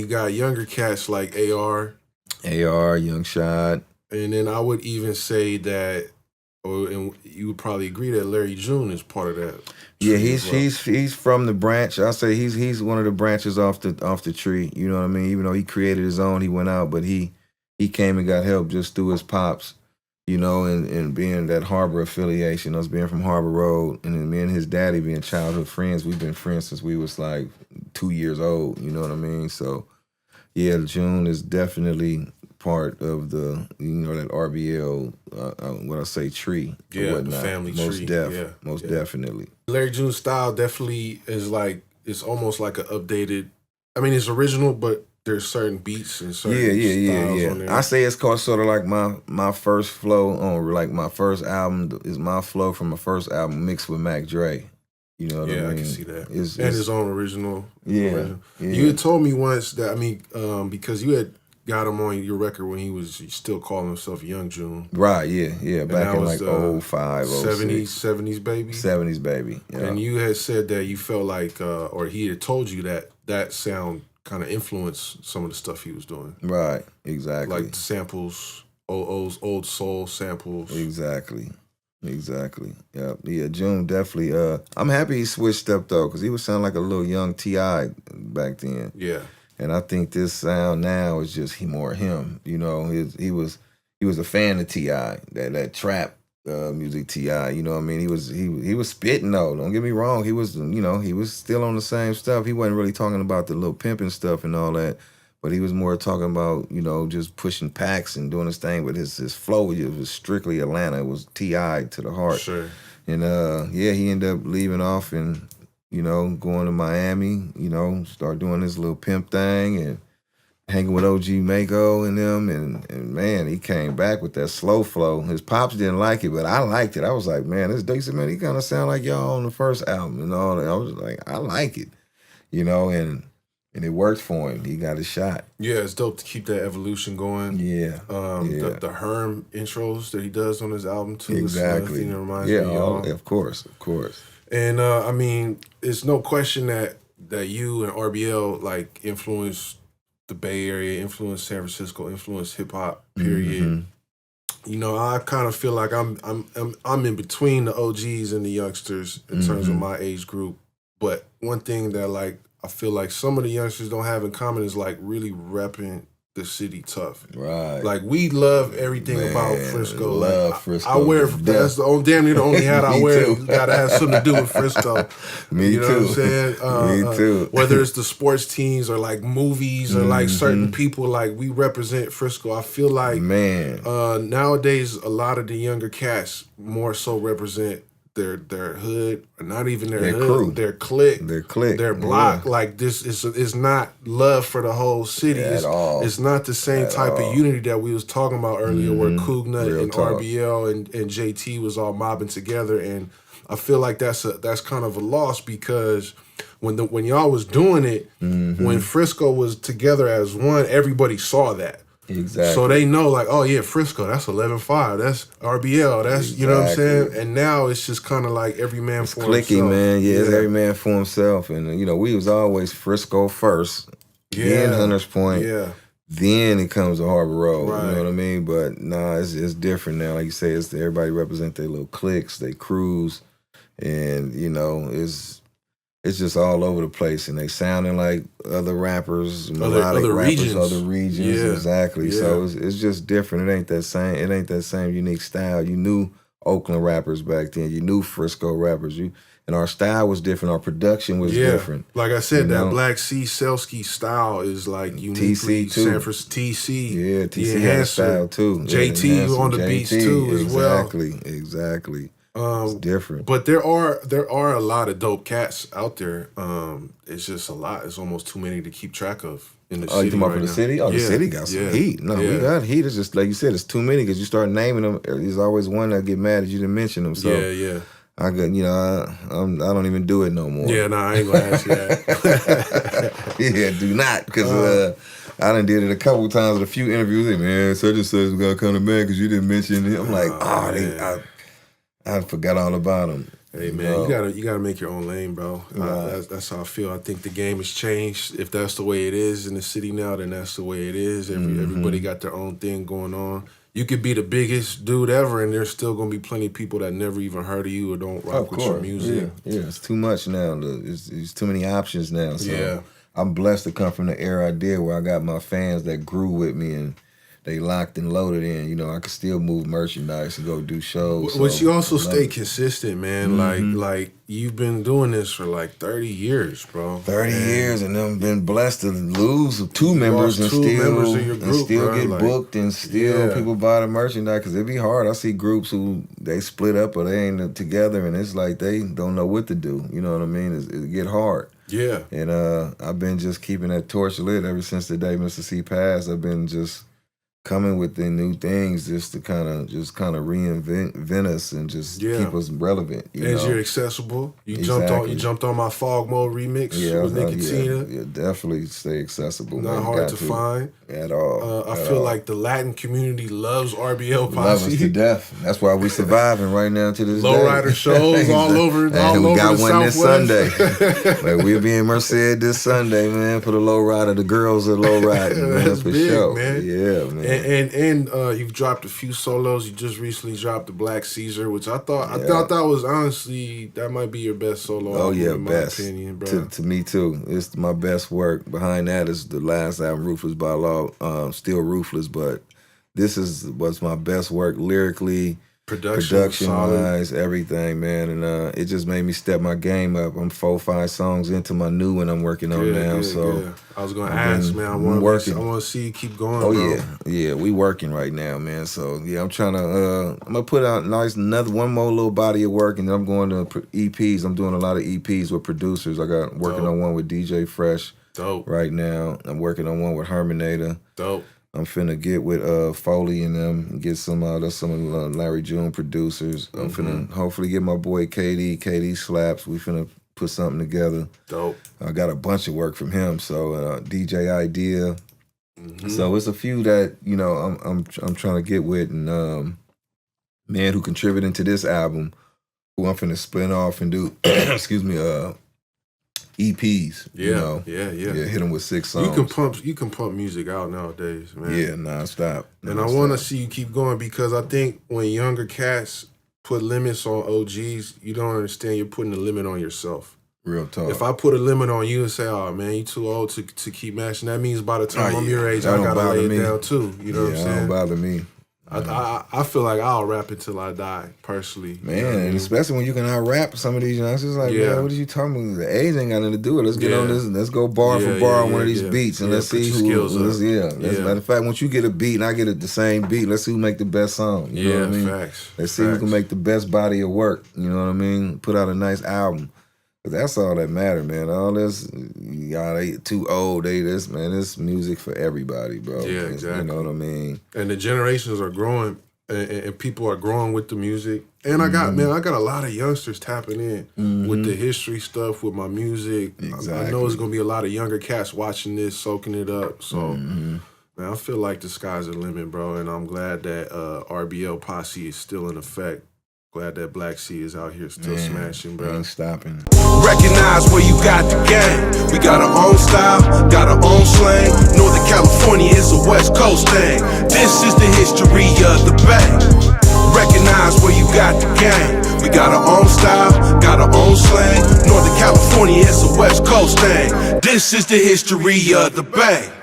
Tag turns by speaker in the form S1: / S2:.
S1: You got younger cats like AR.
S2: Young Shot.
S1: And then I would even say that, and you would probably agree that Larry June is part of that.
S2: Yeah, he's from the branch. I say he's one of the branches off the tree. You know what I mean? Even though he created his own, he went out, but he came and got help just through his pops. You know, and being that Harbor affiliation, us being from Harbor Road, and then me and his daddy being childhood friends. We've been friends since we was like 2 years old. You know what I mean? So, yeah, June is definitely part of the, that RBL, what I say, tree.
S1: Yeah, the family tree.
S2: Most definitely.
S1: Larry June's style definitely is like, it's almost like an updated, I mean, it's original, but there's certain beats and certain styles on there.
S2: I say it's called sort of like my first flow on, like my first album is my flow from my first album mixed with Mac Dre. You know what I mean?
S1: I can see that. And his own original.
S2: Yeah.
S1: You had told me once that, because you had got him on your record when he was still calling himself Young June.
S2: Right, yeah. Back in like 05,
S1: 70s baby?
S2: 70s baby, yeah.
S1: And you had said that you felt like, or he had told you that sound kind of influenced some of the stuff he was doing.
S2: Right, exactly.
S1: Like samples, old soul samples.
S2: Exactly. Yeah, June definitely. I'm happy he switched up though, because he was sounding like a little young T.I. back then.
S1: Yeah.
S2: And I think this sound now is just more him. You know, he was a fan of T.I. that trap music T.I. You know what I mean? He was spitting though. Don't get me wrong. He was still on the same stuff. He wasn't really talking about the little pimping stuff and all that, but he was more talking about just pushing packs and doing his thing. But his flow was strictly Atlanta. It was T.I. to the heart.
S1: Sure.
S2: And he ended up leaving off and going to Miami. Start doing this little pimp thing and hanging with OG Mako and them, and man, he came back with that slow flow. His pops didn't like it, but I liked it. I was like, man, this decent, man. He kind of sound like y'all on the first album and all that. I was like, I like it, and it worked for him. He got his shot.
S1: Yeah, it's dope to keep that evolution going.
S2: Yeah.
S1: The Herm intros that he does on his album too.
S2: Exactly.
S1: Thing that reminds me of
S2: of course.
S1: And it's no question that you and RBL like influenced the Bay Area, influenced San Francisco, influenced hip hop. Period. Mm-hmm. I kind of feel like I'm in between the OGs and the youngsters in terms of my age group. But one thing that I feel like some of the youngsters don't have in common is like really repping the city tough.
S2: Right.
S1: Like we love everything about Frisco.
S2: Love Frisco.
S1: I wear that's damn near the only hat I wear. You gotta have something to do with Frisco.
S2: Me
S1: you know
S2: too.
S1: What I'm saying?
S2: Me too.
S1: Whether it's the sports teams or like movies or like certain people, like we represent Frisco. I feel like nowadays a lot of the younger cats more so represent their hood, or not even their hood,
S2: crew,
S1: their clique, their block.
S2: Yeah.
S1: Like this is not love for the whole city
S2: at all.
S1: It's not the same type of unity that we was talking about earlier, where Cougnut and RBL and JT was all mobbing together, and I feel like that's kind of a loss, because when y'all was doing it, when Frisco was together as one, everybody saw that.
S2: Exactly.
S1: So they know, like, oh yeah, Frisco, that's 11-5, that's RBL, that's you know what I'm saying. And now it's just kind of like every man for himself.
S2: Clicky, man. Yeah, it's every man for himself. And we was always Frisco first, then Hunters Point, then it comes to Harbor Road. Right. You know what I mean? But nah, it's different now. Like you say, it's everybody represent their little cliques, they crews, and it's just all over the place, and they sounding like other rappers, melodic
S1: other
S2: rappers,
S1: regions.
S2: other regions, exactly.
S1: Yeah.
S2: So it's just different. It ain't that same unique style. You knew Oakland rappers back then. You knew Frisco rappers. And our style was different. Our production was different.
S1: Like I said, that Black C Cellski style is like uniquely
S2: TC too.
S1: San Francisco. TC,
S2: yeah, TC had a style too.
S1: JT on the beats too as well.
S2: Exactly. It's different.
S1: But there are a lot of dope cats out there. It's just a lot. It's almost too many to keep track of in the city.
S2: You talking about
S1: right
S2: the
S1: now.
S2: city? Oh, the city got some heat. No, we got heat. It's just like you said, it's too many, because you start naming them. There's always one that get mad that you didn't mention them. So I got, I don't even do it no more.
S1: Yeah, no, I ain't gonna ask you that.
S2: Yeah, do not, because I done did it a couple times with a few interviews. Hey, man, such and such got kind of mad because you didn't mention it. I'm like, I forgot all about them.
S1: Hey man, you gotta make your own lane, bro. That's how I feel. I think the game has changed. If that's the way it is in the city now, then that's the way it is. Everybody got their own thing going on. You could be the biggest dude ever, and there's still gonna be plenty of people that never even heard of you or don't rock with your music.
S2: Yeah, it's too much now. It's too many options now. So I'm blessed to come from the era I did, where I got my fans that grew with me and they locked and loaded in. You know, I could still move merchandise and go do shows.
S1: But you also stay consistent, man. Like you've been doing this for like 30 years, bro.
S2: 30 years, and then been blessed to lose two members and still get booked and still people buy the merchandise, because it'd be hard. I see groups who they split up or they ain't together, and it's like they don't know what to do. You know what I mean? It get hard.
S1: Yeah.
S2: And I've been just keeping that torch lit ever since the day Mr. C passed. I've been just coming with the new things just to kind of reinvent us and just keep us relevant.
S1: You're accessible. You jumped on my Fog Mode remix with Nicotina.
S2: Yeah, definitely stay accessible.
S1: Not hard to find
S2: at all.
S1: I feel like the Latin community loves RBL Posse.
S2: Love us to death. That's why we surviving right now to this day.
S1: Lowrider shows all over.
S2: We
S1: over
S2: got
S1: the
S2: one
S1: Southwest.
S2: this Sunday. Like we'll be in Merced this Sunday, man. For the lowrider, the girls are lowriding, man.
S1: That's
S2: for
S1: big,
S2: sure.
S1: Man.
S2: Yeah, man.
S1: And you've dropped a few solos. You just recently dropped the Black Caesar, which I thought that was honestly, that might be your best solo album, in my opinion, bro.
S2: To me too. It's my best work. Behind that is the last album, Ruthless by Law, still Ruthless, but this was my best work lyrically, production-wise, everything, man. And it just made me step my game up. I'm 4 or 5 songs into my new one I'm working on now.
S1: I was gonna ask, man. I want to see you keep going.
S2: Oh
S1: bro.
S2: yeah, we working right now, man. So yeah, I'm trying to. I'm gonna put out one more little body of work, and then I'm going to EPs. I'm doing a lot of EPs with producers. I got working on one with DJ Fresh.
S1: Dope.
S2: Right now, I'm working on one with Herminator.
S1: Dope.
S2: I'm finna get with Foley and them and get some of Larry June producers. I'm finna hopefully get my boy KD Slaps. We finna put something together.
S1: Dope.
S2: I got a bunch of work from him. So DJ Idea. So it's a few that I'm trying to get with, and man who contributed to this album, who I'm finna spin off and do excuse me EPs.
S1: Yeah.
S2: Hit them with 6 songs.
S1: You can pump music out nowadays, man.
S2: Yeah, nonstop.
S1: And I want to see you keep going, because I think when younger cats put limits on OGs, you don't understand. You're putting a limit on yourself.
S2: Real talk.
S1: If I put a limit on you and say, "Oh man, you too old to keep mashing," that means by the time I'm your age, I gotta lay it down too. You know what I'm saying?
S2: Don't bother me.
S1: I feel like I'll rap until I die, personally.
S2: Man, and especially when you can out-rap some of these youngsters. It's like, man, what are you talking about? The age ain't got nothing to do with it. Let's get on this. Let's go bar for bar on one of these beats, and let's see who. Matter of fact, once you get a beat and I get the same beat, let's see who make the best song. You know what I mean?
S1: Facts.
S2: Let's see who can make the best body of work. You know what I mean? Put out a nice album. But that's all that matters, man. All this, they too old. This music for everybody, bro.
S1: Yeah, exactly.
S2: You know what I mean?
S1: And the generations are growing. And people are growing with the music. And I got a lot of youngsters tapping in with the history stuff, with my music. Exactly. I know it's going to be a lot of younger cats watching this, soaking it up. So, man, I feel like the sky's the limit, bro. And I'm glad that RBL Posse is still in effect. Glad that Black Cee is out here still smashing, bro.
S2: Ain't stopping.
S3: Recognize where you got the game. We got our own style, got our own slang. Northern California is a West Coast thing. This is the history of the Bay. Recognize where you got the game. We got our own style, got our own slang. Northern California is a West Coast thing. This is the history of the Bay.